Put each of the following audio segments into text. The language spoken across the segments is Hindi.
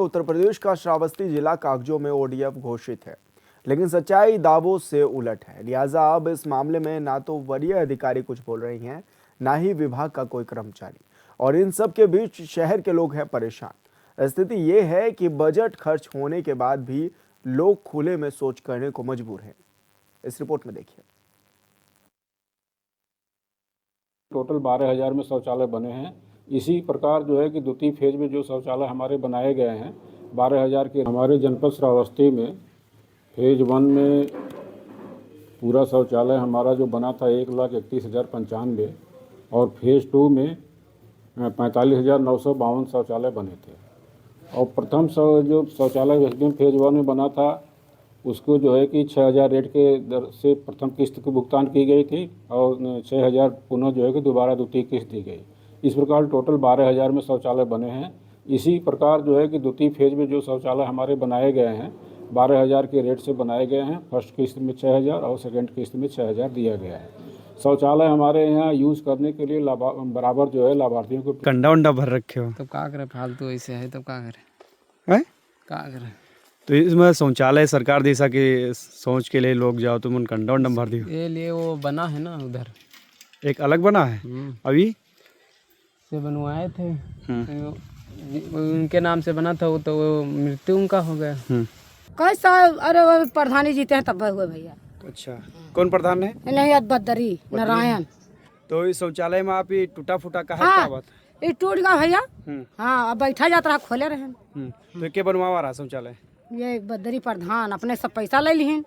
उत्तर प्रदेश का श्रावस्ती जिला कागजों में ओडीएफ घोषित है, लेकिन सच्चाई दावों से उलट है। लिहाजा अब इस मामले में ना तो वरीय अधिकारी कुछ बोल रही हैं, ना ही विभाग का कोई कर्मचारी, और इन सब के बीच शहर के लोग हैं परेशान। स्थिति ये है कि बजट खर्च होने के बाद भी लोग खुले में सोच करने को मजबूर हैं। इस रिपोर्ट में देखिए। टोटल 12,000 में शौचालय बने हैं। इसी प्रकार जो है कि द्वितीय फेज में जो शौचालय हमारे बनाए गए हैं 12,000 के। हमारे जनपद श्रावस्ती में फेज 1 में पूरा शौचालय हमारा जो बना था 1,31,095 और फेज 2 में 45,952 शौचालय बने थे। और प्रथम जो शौचालय फेज 1 में बना था उसको जो है कि 6,000 रेट के दर से प्रथम किस्त को भुगतान की गई थी और 6,000 पुनः जो है कि दोबारा द्वितीय किस्त दी गई। इस प्रकार टोटल 12,000 में शौचालय बने हैं। इसी प्रकार जो है कि द्वितीय फेज में जो शौचालय हमारे बनाए गए हैं 12,000 के रेट से बनाए गए हैं। फर्स्ट किस्त में 6,000 और सेकेंड किस्त में 6,000 दिया गया है। शौचालय हमारे यहाँ यूज़ करने के लिए बराबर जो है लाभार्थियों को कंडा उंडा भर रखे हो। तब क्या करें, फालतू ऐसे है तब क्या करें, हैं? क्या करें। तो इसमें शौचालय सरकार जैसा कि सोच के लिए लोग जाओ तुम उन कंडा उंडा भर दियो। ये लिए वो बना है ना उधर, एक अलग बना है अभी से बनवाए थे तो उनके नाम से बना था वो, तो वो मृत्यु उनका हो गया। कैसा? अरे वो प्रधानी जीते हैं तब हुए भैया। अच्छा, कौन प्रधान है? नहीं बदरी नारायण। तो इस शौचालय में आप ये टूटा फूटा का है हाँ, क्या बात? ये टूट गया भैया। हाँ, अब बैठा जाता रहा, खोले रहे। तो क्या बनवा रहा शौचालय? ये बदरी प्रधान अपने सब पैसा ले लिहिन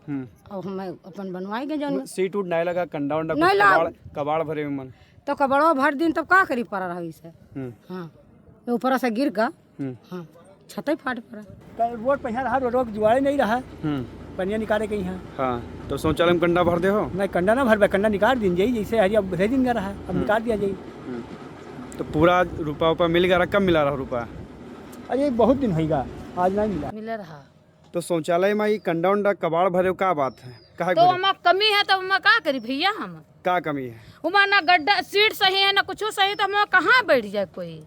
और हमें अपन बनवाएंगे जो। सीट उट नहीं लगा, कंडा उंडा नहीं लगा। कबाड़ भरे में मन तो कबड़वा भर दिन तब का करी पड़ा रहा इसे। हाँ, ये ऊपर से गिर का। हाँ, छत फाट पड़ा। रोड पे यहाँ रहा, रोड जुआड़े नहीं रहा, पनिया निकाले के यहाँ। हाँ, तो शौचालय में कंडा भर दे हो? नहीं, कंडा ना भर, कंडा निकाल दिन जाइए जैसे हरी अब भेज दिन रहा, अब निकाल दिया जाइए। तो पूरा रुपया उपा मिल गया? कब मिला रहा रुपया? अरे बहुत दिन होगा, आज नहीं मिले रहा। तो शौचालय में ये कंडा उंडा कबाड़ भरे का बात है? तो हमार कमी है तो हम का करी भैया? हम क्या कमी है? उमा ना गड्ढा सीट सही है ना कुछ सही, तो हम कहाँ बैठ जाए कोई।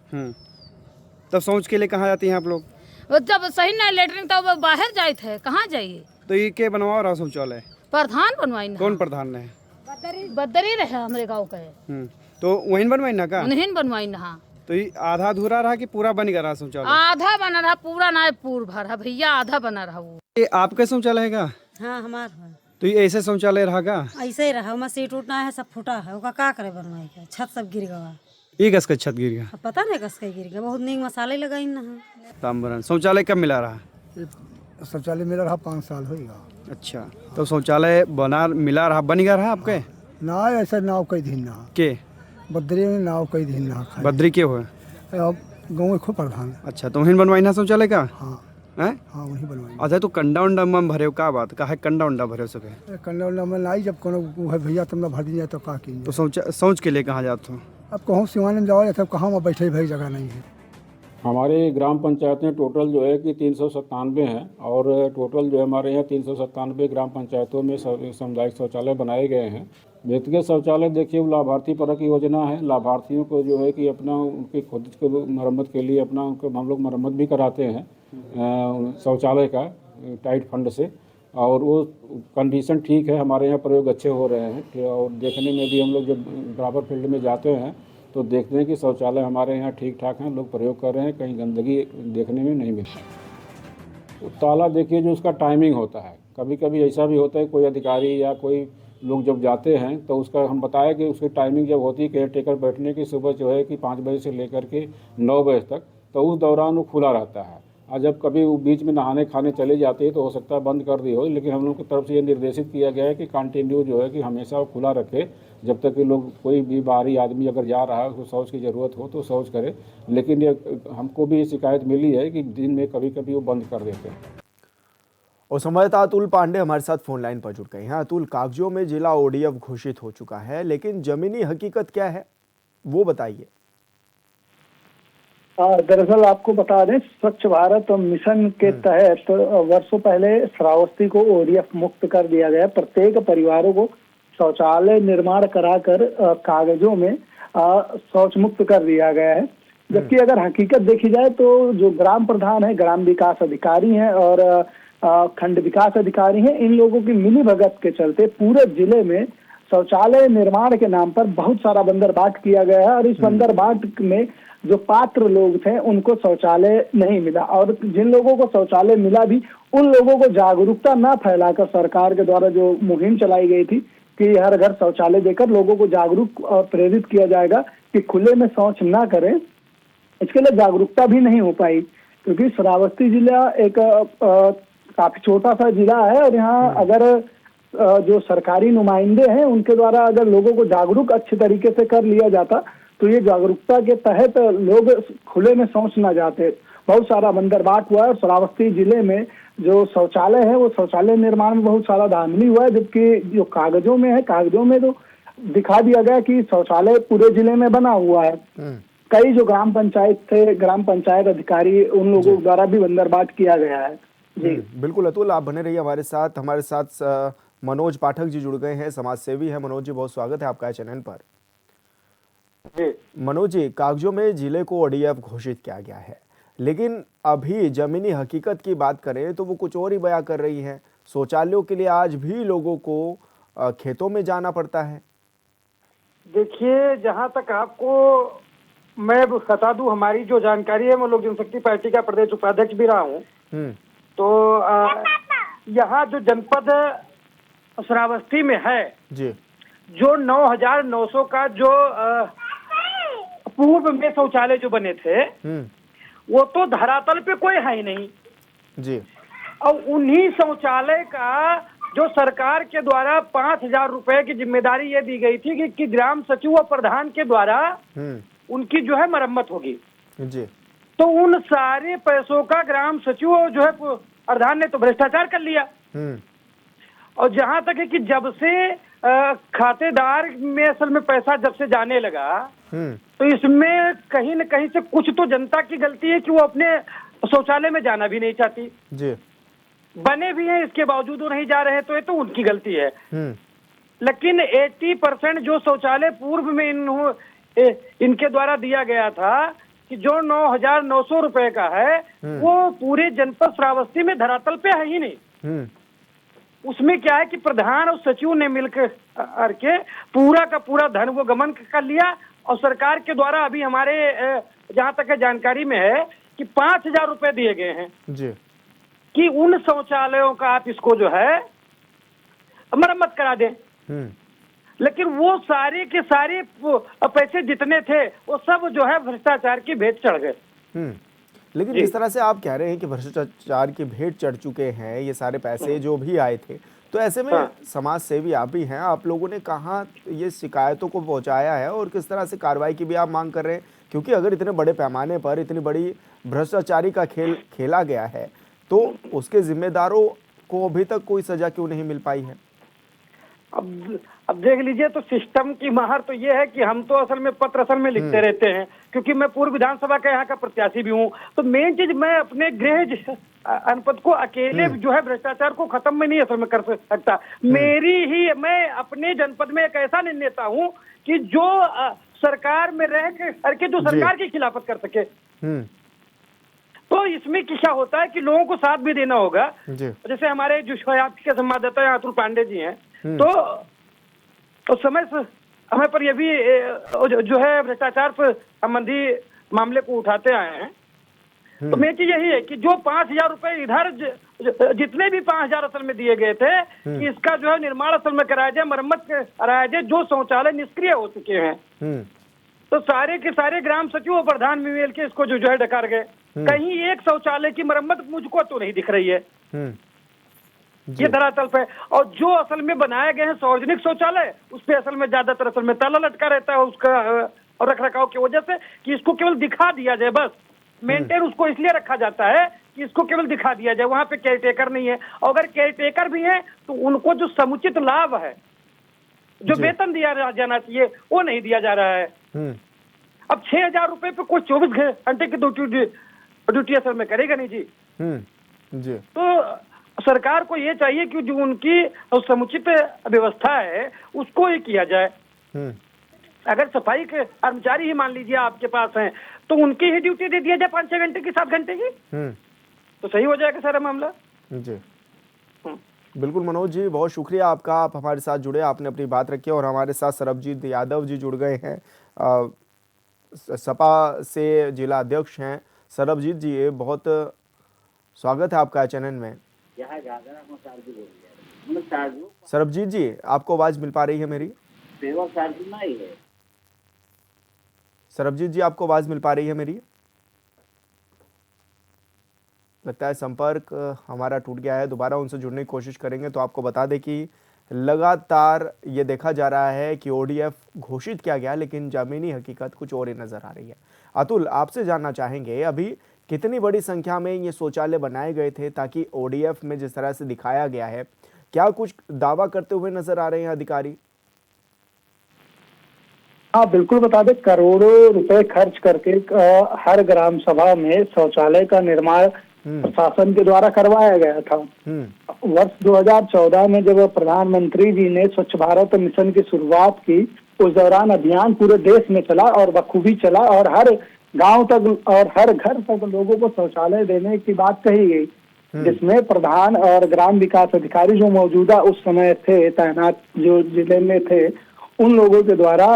तब शौच के लिए कहाँ जाती हैं आप लोग? जब सही ना लेटरिन तो बाहर जाए थे, कहाँ जाइए? तो ये के बनवा रहा शौचालय? प्रधान बनवाई ना। कौन प्रधान है? बदरी रहे हमारे गाँव के। तो वहीं बनवाई ना का? उन्हीं बनवाई ना। तो ये आधा अधूरा रहा कि पूरा बन गया रहा शौचालय? आधा बना रहा, पूरा ना पूर भरा भैया, आधा बना रहा। वो ये आपका शौचालय है का? हाँ, हमारा। तो ये ऐसे शौचालय रहा का? ऐसे ही रहा, वहाँ सीट उठना है, सब फूटा है, उसका क्या करे बनवाई का, छत सब गिर गया। ये कस का छत गिर गया? अब पता नहीं कस का गिर गया, बहुत नीक मसाले लगाई ना। ताम्बरन शौचालय कब मिला रहा? शौचालय मिला रहा 5 साल होगा। अच्छा, तो शौचालय मिला रहा, बन गया रहा आपके? ना ऐसा नाव कई दिन ना के बदरी में नाव कई दिन ना बद्री के हुए? अब गाँव खूब प्रधान। अच्छा, तो वहीं बनवाई ना शौचालय का? हाँ हैं? हाँ, वही बनवाई। अच्छा, तो कंडा उंडा में भरे का बात का है? कंडा उंडा भरे सके कंडा उंडा में लाई, जब कोनो भैया तुम भर दिया तो का की। तो शौच के लिए कहाँ जाते हो? अब कहूँ सिवान में जाओ, तब कहाँ वहाँ बैठे भाई जगह नहीं है। हमारे ग्राम पंचायतें टोटल जो है कि 397 हैं और टोटल जो है हमारे यहाँ 397 ग्राम पंचायतों में सामुदायिक शौचालय बनाए गए हैं। व्यक्तिगत शौचालय देखिए वो लाभार्थी परक योजना है। लाभार्थियों को जो है कि अपना उनकी खुद के मरम्मत के लिए अपना उनको हम लोग मरम्मत भी कराते हैं शौचालय का टाइट फंड से, और वो कंडीशन ठीक है। हमारे यहाँ प्रयोग अच्छे हो रहे हैं और देखने में भी हम लोग जब बराबर फील्ड में जाते हैं तो देखते हैं कि शौचालय हमारे यहाँ ठीक ठाक हैं, लोग प्रयोग कर रहे हैं, कहीं गंदगी देखने में नहीं मिलती। ताला देखिए जो उसका टाइमिंग होता है, कभी कभी ऐसा भी होता है कोई अधिकारी या कोई लोग जब जाते हैं तो उसका हम बताएं कि उसकी टाइमिंग जब होती है केयर टेकर बैठने की, सुबह जो है कि 5 बजे से लेकर के 9 बजे तक, तो उस दौरान वो खुला रहता है। और जब कभी वो बीच में नहाने खाने चले जाते हैं तो हो सकता है बंद कर दी हो, लेकिन हम लोग की तरफ से ये निर्देशित किया गया है कि कंटिन्यू जो है कि हमेशा वो खुला रखे, जब तक कि लोग कोई भी बाहरी आदमी अगर जा रहा है उसको शौच की ज़रूरत हो तो शौच करे। लेकिन ये हमको भी ये शिकायत मिली है कि दिन में कभी कभी वो बंद कर देते हैं। और संवाददाता अतुल पांडे हमारे साथ फोन लाइन पर जुड़ गए हैं। अतुल, कागजों में जिला ओडीएफ घोषित हो चुका है, लेकिन जमीनी हकीकत क्या है वो बताइए। दरअसल आपको बता दें, स्वच्छ भारत मिशन के तहत वर्षों पहले श्रावस्ती को ओडीएफ मुक्त कर दिया गया। प्रत्येक परिवारों को शौचालय निर्माण कराकर कागजों में शौच मुक्त कर दिया गया है। जबकि अगर हकीकत देखी जाए तो जो ग्राम प्रधान है, ग्राम विकास अधिकारी हैं और खंड विकास अधिकारी हैं, इन लोगों की मिली भगत के चलते पूरे जिले में शौचालय निर्माण के नाम पर बहुत सारा बंदरबाट किया गया है और इस बंदरबाट में जो पात्र लोग थे उनको शौचालय नहीं मिला और जिन लोगों को शौचालय मिला भी उन लोगों को जागरूकता न फैलाकर सरकार के द्वारा जो मुहिम चलाई गई थी कि हर घर शौचालय देकर लोगों को जागरूक और प्रेरित किया जाएगा कि खुले में शौच ना करें, इसके लिए जागरूकता भी नहीं हो पाई क्योंकि श्रावस्ती जिला एक काफी छोटा सा जिला है और यहाँ अगर जो सरकारी नुमाइंदे हैं उनके द्वारा अगर लोगों को जागरूक अच्छे तरीके से कर लिया जाता तो ये जागरूकता के तहत लोग खुले में शौच ना जाते। बहुत सारा बंदरबाट हुआ है और श्रावस्ती जिले में जो शौचालय है वो शौचालय निर्माण में बहुत सारा धांधली हुआ है, जबकि जो कागजों में है, कागजों में तो दिखा दिया गया कि शौचालय पूरे जिले में बना हुआ है। कई जो ग्राम पंचायत थे, ग्राम पंचायत अधिकारी, उन लोगों द्वारा भी बंदरबाट किया गया है। जी बिल्कुल अतुल, आप बने रहिए हमारे साथ मनोज पाठक जी जुड़ गए हैं, समाज सेवी है। मनोज जी, बहुत स्वागत है आपका चैनल पर। मनोज जी, कागजों में जिले को ओडीएफ घोषित किया गया है, लेकिन अभी जमीनी हकीकत की बात करें तो वो कुछ और ही बयां कर रही है। शौचालयों के लिए आज भी लोगों को खेतों में जाना पड़ता है। देखिए, जहां तक आपको मैं बता दूं, हमारी जो जानकारी है, मैं लोक जनशक्ति पार्टी का प्रदेश उपाध्यक्ष भी रहा हूं, तो यहाँ जो जनपद श्रावस्ती में है जी, जो 9,900 का जो पूर्व में शौचालय जो बने थे वो तो धरातल पे कोई है ही नहीं जी, और उन्हीं शौचालय का जो सरकार के द्वारा 5,000 रुपए की जिम्मेदारी ये दी गई थी कि ग्राम सचिव व प्रधान के द्वारा उनकी जो है मरम्मत होगी जी, तो उन सारे पैसों का ग्राम सचिव जो है प्रधान ने तो भ्रष्टाचार कर लिया। और जहां तक है कि जब से खातेदार में असल में पैसा जब से जाने लगा तो इसमें कहीं न कहीं से कुछ तो जनता की गलती है कि वो अपने शौचालय में जाना भी नहीं चाहती जी, बने भी हैं इसके बावजूद वो नहीं जा रहे, तो ये तो उनकी गलती है। लेकिन 80% जो शौचालय पूर्व में इनके द्वारा दिया गया था कि जो 9,900 रुपए का है वो पूरे जनपद श्रावस्ती में धरातल पे है ही नहीं। उसमें क्या है कि प्रधान और सचिव ने मिलकर के पूरा का पूरा धन वो गमन कर लिया और सरकार के द्वारा अभी हमारे जहां तक जानकारी में है कि 5,000 रुपए दिए गए हैं जी, कि उन शौचालयों का आप इसको जो है मरम्मत करा दें। लेकिन वो सारे के सारे पैसे जितने थे वो सब जो है भ्रष्टाचार की भेंट चढ़ गए। लेकिन जिस तरह से आप कह रहे हैं कि भ्रष्टाचार की भेंट चढ़ चुके हैं ये सारे पैसे जो भी आए थे, तो ऐसे में समाज सेवी आप भी हैं, आप लोगों ने कहाँ ये शिकायतों को पहुंचाया है और किस तरह से कार्रवाई की भी आप मांग कर रहे हैं? क्योंकि अगर इतने बड़े पैमाने पर इतनी बड़ी भ्रष्टाचारी का खेल खेला गया है तो उसके जिम्मेदारों को अभी तक कोई सजा क्यों नहीं मिल पाई है? अब देख लीजिए, तो सिस्टम की माहर तो ये है कि हम तो असल में पत्र असल में लिखते रहते हैं, क्योंकि मैं पूर्व विधानसभा का यहाँ का प्रत्याशी भी हूँ। तो मेन चीज मैं अपने गृह जनपद को अकेले जो है भ्रष्टाचार को खत्म में नहीं असल में कर सकता। मैं अपने जनपद में एक ऐसा नेता हूँ कि जो सरकार में रह करके जो सरकार की खिलाफत कर सके। तो इसमें क्या होता है कि लोगों को साथ भी देना होगा। जैसे हमारे जो आपके संवाददाता अतुल पांडे जी हैं, तो समय पर ये भी जो है भ्रष्टाचार पर संबंधी मामले को उठाते आए हैं। तो मेरी चीज यही है कि जो 5,000 रुपए इधर जितने भी 5,000 असल में दिए गए थे कि इसका जो है निर्माण असल में कराया जाए, मरम्मत कराया जाए। जो शौचालय निष्क्रिय हो चुके हैं तो सारे के सारे ग्राम सचिव और प्रधान मिल के इसको जो है डकार गए। कहीं एक शौचालय की मरम्मत मुझको तो नहीं दिख रही है ये धरातल पे। और जो असल में बनाए गए हैं सार्वजनिक शौचालय, उस पे असल में ज्यादातर असल में ताला लटका रहता है उसका और रख रखाव की वजह से कि इसको केवल दिखा दिया जाए, बस मेंटेन उसको इसलिए रखा जाता है कि इसको केवल दिखा दिया जाए। वहां पे केयर टेकर नहीं है, और अगर केयर टेकर भी है तो उनको जो समुचित लाभ है, जो वेतन दिया जाना चाहिए, वो नहीं दिया जा रहा है। अब 6,000 रुपए पे कोई 24 घंटे की ड्यूटी असल में करेगा नहीं जी। तो सरकार को ये चाहिए कि जो उनकी समुचित व्यवस्था है उसको ही किया जाए। अगर सफाई के कर्मचारी ही मान लीजिए आपके पास हैं तो उनकी ही ड्यूटी दे दिया जाए 5-6 घंटे की, 7 घंटे की, तो सही हो जाएगा सारा मामला। जी बिल्कुल मनोज जी, बहुत शुक्रिया आपका, आप हमारे साथ जुड़े, आपने अपनी बात रखी। और हमारे साथ सरबजीत यादव जी जुड़ गए हैं, सपा से जिला अध्यक्ष हैं। सरबजीत जी, ये बहुत स्वागत है आपका चैनल में। सरबजीत जी, आपको आवाज मिल पा रही है मेरी? सरबजीत जी, आपको आवाज मिल पा रही है मेरी? लगता है संपर्क हमारा टूट गया है, दोबारा उनसे जुड़ने की कोशिश करेंगे। तो आपको बता दें कि लगातार ये देखा जा रहा है कि ओडीएफ घोषित किया गया, लेकिन जमीनी हकीकत कुछ और ही नजर आ रही है। अतुल, आपसे जानना चाहेंगे, अभी कितनी बड़ी संख्या में ये शौचालय बनाए गए थे, ताकि ओडीएफ में जिस तरह से दिखाया गया है, क्या कुछ दावा करते हुए नजर आ रहे हैं अधिकारी? हाँ बिल्कुल, बता दें, करोड़ों रुपए खर्च करके हर ग्राम सभा में शौचालय का निर्माण प्रशासन के द्वारा करवाया गया था। वर्ष 2014 में जब प्रधानमंत्री जी ने स्वच्छ भारत मिशन की शुरुआत की, उस दौरान अभियान पूरे देश में चला और बखूबी चला, और हर गांव तक और हर घर तक लोगों को शौचालय देने की बात कही गई, जिसमें प्रधान और ग्राम विकास अधिकारी जो मौजूदा उस समय थे तैनात, जो जिले में थे, उन लोगों के द्वारा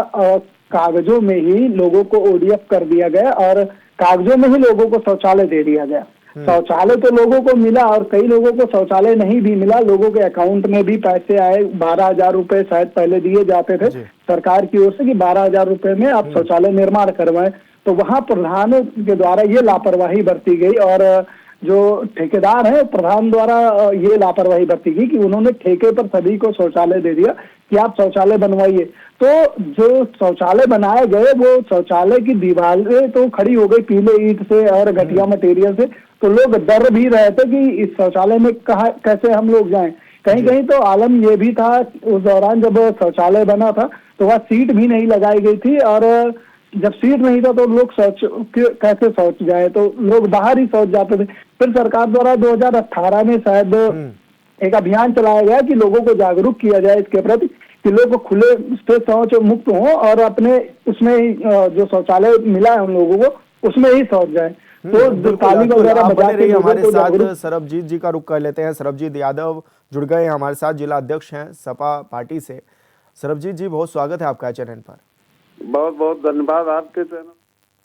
कागजों में ही लोगों को ओडीएफ कर दिया गया और कागजों में ही लोगों को शौचालय दे दिया गया। शौचालय तो लोगों को मिला, और कई लोगों को शौचालय नहीं भी मिला। लोगों के अकाउंट में भी पैसे आए, 12,000 रुपए शायद पहले दिए जाते थे सरकार की ओर से कि 12,000 रुपए में आप शौचालय निर्माण करवाएं। तो वहां प्रधान के द्वारा ये लापरवाही बरती गई, और जो ठेकेदार है प्रधान द्वारा ये लापरवाही बरती गई कि उन्होंने ठेके पर सभी को शौचालय दे दिया कि आप शौचालय बनवाइए। तो जो शौचालय बनाए गए, वो शौचालय की दीवारें तो खड़ी हो गई पीले ईंट से और घटिया मटेरियल से, तो लोग डर भी रहे थे कि इस शौचालय में कैसे हम लोग जाएं। कहीं कहीं तो आलम ये भी था उस दौरान जब शौचालय बना था तो वह सीट भी नहीं लगाई गई थी, और जब सीट नहीं था तो लोग कैसे शौच जाए, तो लोग बाहर ही शौच जाते थे। फिर सरकार द्वारा 2018 में शायद एक अभियान चलाया गया कि लोगों को जागरूक किया जाए इसके प्रति, कि लोग खुले से शौच मुक्त हों और अपने उसमें ही जो शौचालय मिला है उन लोगों को उसमें ही शौच जाए। तो ताली वगैरह बजा के हमारे साथ सरबजीत जी का रुख कर लेते हैं। सरबजीत यादव जुड़ गए हैं हमारे साथ, जिला अध्यक्ष हैं सपा पार्टी से। सरबजीत जी, बहुत स्वागत है आपका चैनल पर। बहुत बहुत धन्यवाद आपके चैनल।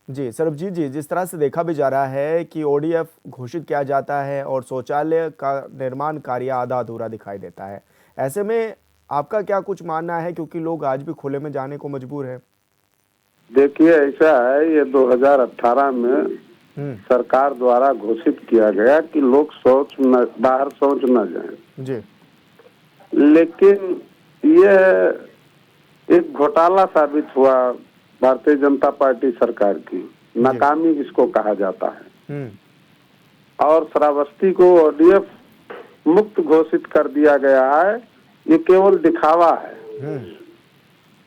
जी सरबजीत जी, जिस तरह से देखा भी जा रहा है कि ओडीएफ घोषित किया जाता है और शौचालय का निर्माण कार्य आधा अधूरा दिखाई देता है, ऐसे में आपका क्या कुछ मानना है, क्योंकि लोग आज भी खुले में जाने को मजबूर है? देखिए, ऐसा है, ये 2018 में सरकार द्वारा घोषित किया गया कि लोग बाहर शौच न जाएं जी, लेकिन यह एक घोटाला साबित हुआ भारतीय जनता पार्टी सरकार की, नाकामी इसको कहा जाता है। और श्रावस्ती को ओडीएफ मुक्त घोषित कर दिया गया है, ये केवल दिखावा है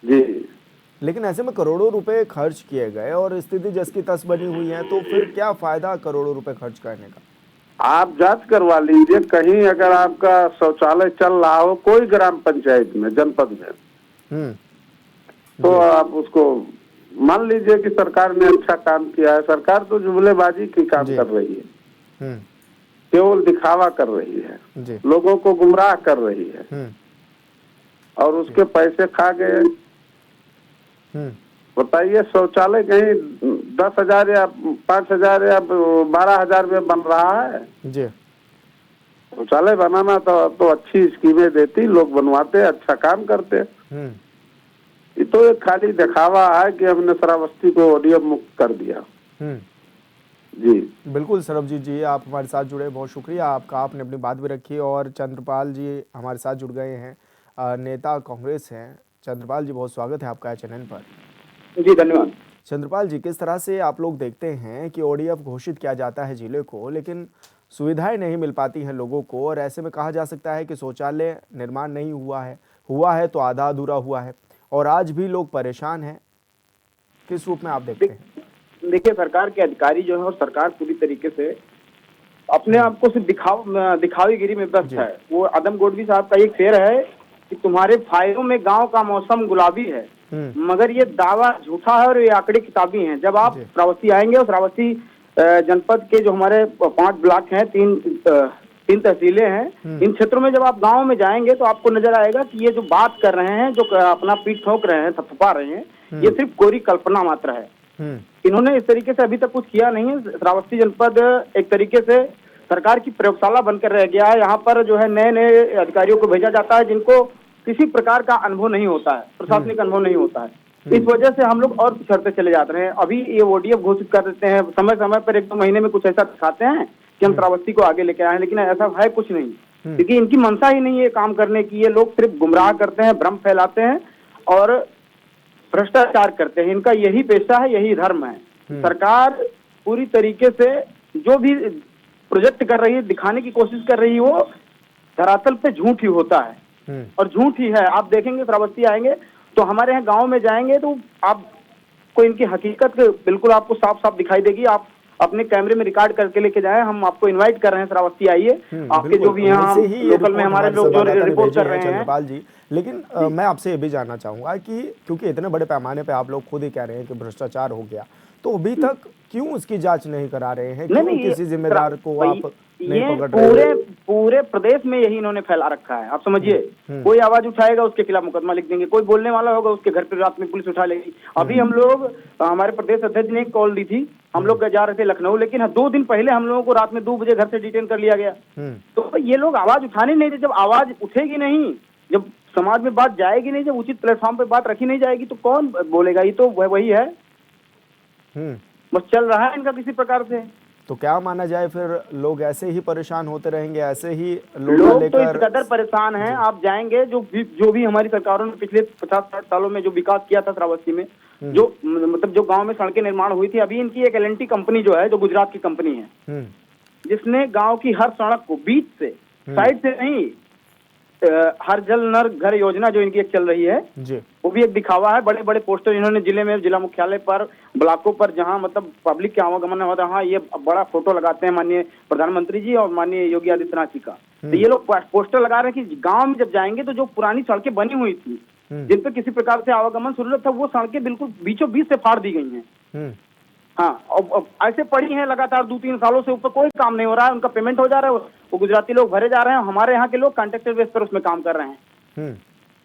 जी। लेकिन ऐसे में करोड़ों रुपए खर्च किए गए और स्थिति जस की तस बनी हुई है, तो फिर क्या फायदा करोड़ों रुपए खर्च करने का? आप जांच करवा लीजिए, कहीं अगर आपका शौचालय चल रहा हो कोई ग्राम पंचायत में, जनपद में, तो आप उसको मान लीजिए कि सरकार ने अच्छा काम किया है। सरकार तो जुमलेबाजी की काम कर रही है, केवल दिखावा कर रही है, लोगों को गुमराह कर रही है, और उसके पैसे खा गए। बताइए, शौचालय कहीं 10,000 या 5,000 या 12,000 में बन रहा है जी। शौचालय बनाना तो अच्छी स्कीमें देती, लोग बनवाते, अच्छा काम करते। ये तो एक खाली दिखावा है कि हमने श्रावस्ती को ओडीएफ मुक्त कर दिया। जी बिल्कुल सरबजीत जी, आप हमारे साथ जुड़े, बहुत शुक्रिया आपका, आपने अपनी बात भी रखी। और चंद्रपाल जी हमारे साथ जुड़ गए हैं, नेता कांग्रेस हैं। चंद्रपाल जी, बहुत स्वागत है आपका चैनल पर। जी धन्यवाद। चंद्रपाल जी, किस तरह से आप लोग देखते हैं कि ओडीएफ घोषित किया जाता है जिले को, लेकिन सुविधाएं नहीं मिल पाती हैं लोगों को, और ऐसे में कहा जा सकता है कि शौचालय निर्माण नहीं हुआ है तो आधा अधूरा हुआ है, और आज भी लोग परेशान हैं, किस रूप में आप देखते हैं? देखिए, सरकार के अधिकारी जो है, और सरकार पूरी तरीके से अपने आप को सिर्फ दिखावेगिरी में व्यस्त है। वो आदम गोडवी साहब का एक शेर है कि तुम्हारे फायदों में गांव का मौसम गुलाबी है, मगर ये दावा झूठा है और ये आंकड़े किताबी हैं। जब आप श्रावस्ती आएंगे और श्रावस्ती जनपद के जो हमारे 5 ब्लॉक हैं, 3 तहसीलें हैं, इन क्षेत्रों में जब आप गांव में जाएंगे तो आपको नजर आएगा कि ये जो बात कर रहे हैं, जो अपना पीठ ठोक रहे हैं, थपथपा रहे हैं, ये सिर्फ कोरी कल्पना मात्र है। इन्होंने इस तरीके से अभी तक कुछ किया नहीं है। श्रावस्ती जनपद एक तरीके से सरकार की प्रयोगशाला बनकर रह गया है। यहाँ पर जो है नए नए अधिकारियों को भेजा जाता है जिनको किसी प्रकार का अनुभव नहीं होता है, प्रशासनिक अनुभव नहीं होता है। इस वजह से हम लोग और पिछड़ते चले जाते हैं। अभी ये ओडीएफ घोषित कर देते हैं, समय समय पर 1-2 महीने में कुछ ऐसा दिखाते हैं कि हम श्रावस्ती को आगे लेके आए हैं, लेकिन ऐसा है कुछ नहीं, क्योंकि इनकी मंशा ही नहीं है काम करने की। ये लोग सिर्फ गुमराह करते हैं, भ्रम फैलाते हैं और भ्रष्टाचार करते हैं। इनका यही पेशा है, यही धर्म है। सरकार पूरी तरीके से जो भी प्रोजेक्ट कर रही है, दिखाने की कोशिश कर रही है, वो धरातल पे झूठ ही होता है और झूठ ही है। आप देखेंगे श्रावस्ती आएंगे तो हमारे यहाँ गांव में जाएंगे तो आपको इनकी हकीकत बिल्कुल आपको साफ साफ दिखाई देगी। आप अपने कैमरे में रिकॉर्ड करके लेके जाएं। हम आपको इनवाइट कर रहे हैं, श्रावस्ती आइए। आपके जो भी यहाँ लोकल में हमारे लोग जो रिपोर्ट कर रहे हैं चंद्रपाल जी, लेकिन मैं आपसे ये भी जानना चाहूंगा कि क्योंकि इतने बड़े पैमाने पे आप लोग खुद ही कह रहे हैं कि भ्रष्टाचार हो गया, तो अभी तक क्यों उसकी जांच नहीं करा रहे हैं? क्यों किसी जिम्मेदार को आप नहीं पकड़ रहे हैं? पूरे प्रदेश में यही इन्होंने फैला रखा है। आप समझिए, कोई आवाज उठाएगा उसके खिलाफ मुकदमा लिख देंगे, कोई बोलने वाला होगा उसके घर पे रात में पुलिस उठा लेगी। अभी हम लोग, हमारे प्रदेश अध्यक्ष ने कॉल दी थी, हम लोग जा रहे थे लखनऊ, लेकिन 2 दिन पहले हम लोगों को रात में 2 बजे घर से डिटेन कर लिया गया। तो ये लोग आवाज उठाने नहीं देते। जब आवाज उठेगी नहीं, जब समाज में बात जाएगी नहीं, जब उचित प्लेटफॉर्म पे बात रखी नहीं जाएगी तो कौन बोलेगा? ये तो वही है, बस चल रहा है इनका किसी प्रकार से। तो क्या माना जाए, फिर लोग ऐसे ही परेशान होते रहेंगे, ऐसे ही लोग तो इस कदर परेशान हैं। आप जाएंगे, जो भी हमारी सरकारों ने पिछले 50-60 सालों में जो विकास किया था श्रावस्ती में, जो मतलब जो गांव में सड़कें निर्माण हुई थी, अभी इनकी एक एल&टी कंपनी जो है, जो गुजरात की कंपनी है, जिसने गांव की हर सड़क को बीच से, साइड से नहीं, हर जल नर घर योजना जो इनकी एक चल रही है जी, वो भी एक दिखावा है। बड़े बड़े पोस्टर इन्होंने जिले में, जिला मुख्यालय पर, ब्लॉकों पर, जहां मतलब पब्लिक के आवागमन होता है, ये बड़ा फोटो लगाते हैं माननीय प्रधानमंत्री जी और माननीय योगी आदित्यनाथ जी का। तो ये लोग पोस्टर लगा रहे हैं कि गांव में जब जाएंगे तो जो पुरानी सड़कें बनी हुई थी, जिन पे किसी प्रकार से आवागमन सुलभ था, वो सड़कें बिल्कुल बीचों बीच से फाड़ दी गई हैं। हाँ, और ऐसे पड़ी हैं लगातार 2-3 सालों से, ऊपर कोई काम नहीं हो रहा है। उनका पेमेंट हो जा रहा है, वो गुजराती लोग भरे जा रहे हैं, हमारे यहाँ के लोग कॉन्ट्रैक्टर बेस पर उसमें काम कर रहे हैं।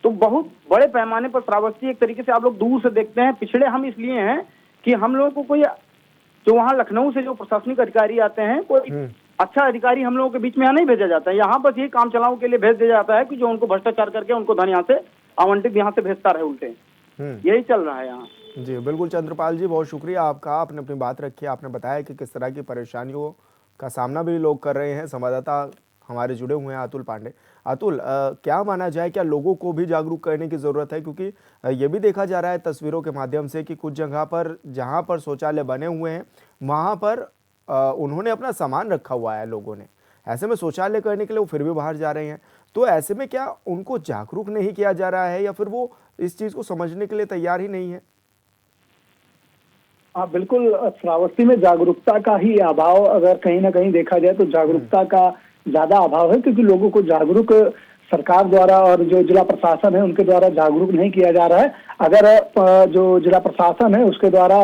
तो बहुत बड़े पैमाने पर श्रावस्ती एक तरीके से आप लोग दूर से देखते हैं। पिछड़े हम इसलिए हैं कि हम लोगों को कोई, जो वहाँ लखनऊ से जो प्रशासनिक अधिकारी आते हैं, कोई अच्छा अधिकारी हम लोगों के बीच में यहाँ नहीं भेजा जाता है। यहाँ बस ये काम चलाओ के लिए भेज दिया जाता है कि जो उनको भ्रष्टाचार करके उनको धन यहाँ से आवंटित, यहाँ से भेजता रहे उल्टे। यही चल रहा है यहाँ। जी बिल्कुल चंद्रपाल जी, बहुत शुक्रिया आपका, आपने अपनी बात रखी। आपने बताया कि किस तरह की परेशानियों का सामना भी लोग कर रहे हैं। संवाददाता हमारे जुड़े हुए हैं अतुल पांडे। अतुल, क्या माना जाए, क्या लोगों को भी जागरूक करने की ज़रूरत है? क्योंकि ये भी देखा जा रहा है तस्वीरों के माध्यम से कि कुछ जगह पर जहाँ पर शौचालय बने हुए हैं वहाँ पर उन्होंने अपना सामान रखा हुआ है लोगों ने। ऐसे में शौचालय करने के लिए वो फिर भी बाहर जा रहे हैं। तो ऐसे में क्या उनको जागरूक नहीं किया जा रहा है या फिर वो इस चीज़ को समझने के लिए तैयार ही नहीं है? हाँ बिल्कुल, श्रावस्ती में जागरूकता का ही अभाव अगर कहीं ना कहीं देखा जाए तो जागरूकता का ज्यादा अभाव है, क्योंकि लोगों को जागरूक सरकार द्वारा और जो जिला प्रशासन है उनके द्वारा जागरूक नहीं किया जा रहा है। अगर जो जिला प्रशासन है उसके द्वारा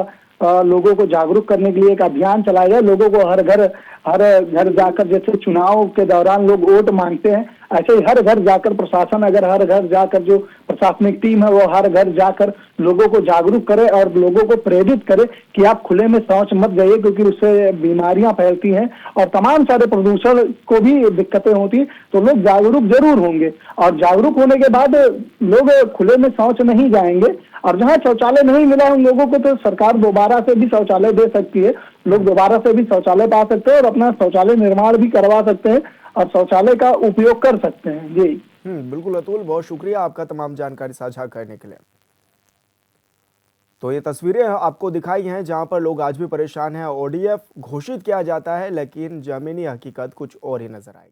लोगों को जागरूक करने के लिए एक अभियान चलाया जाए, लोगों को हर घर जाकर, जैसे चुनाव के दौरान लोग वोट मांगते हैं, ऐसे ही हर घर जाकर प्रशासन, अगर हर घर जाकर जो प्रशासनिक टीम है वो हर घर जाकर लोगों को जागरूक करे और लोगों को प्रेरित करे कि आप खुले में शौच मत जाइए, क्योंकि उससे बीमारियां फैलती हैं और तमाम सारे प्रदूषण को भी दिक्कतें होती हैं। तो लोग जागरूक जरूर होंगे और जागरूक होने के बाद लोग खुले में शौच नहीं जाएंगे। और जहाँ शौचालय नहीं मिला है उन लोगों को तो सरकार दोबारा से भी शौचालय दे सकती है, लोग दोबारा से भी शौचालय पा सकते हैं और अपना शौचालय निर्माण भी करवा सकते हैं और शौचालय का उपयोग कर सकते हैं। जी बिल्कुल अतुल, बहुत शुक्रिया आपका तमाम जानकारी साझा करने के लिए। तो ये तस्वीरें आपको दिखाई हैं जहां पर लोग आज भी परेशान हैं। ओडीएफ घोषित किया जाता है लेकिन जमीनी हकीकत कुछ और ही नजर आएगी।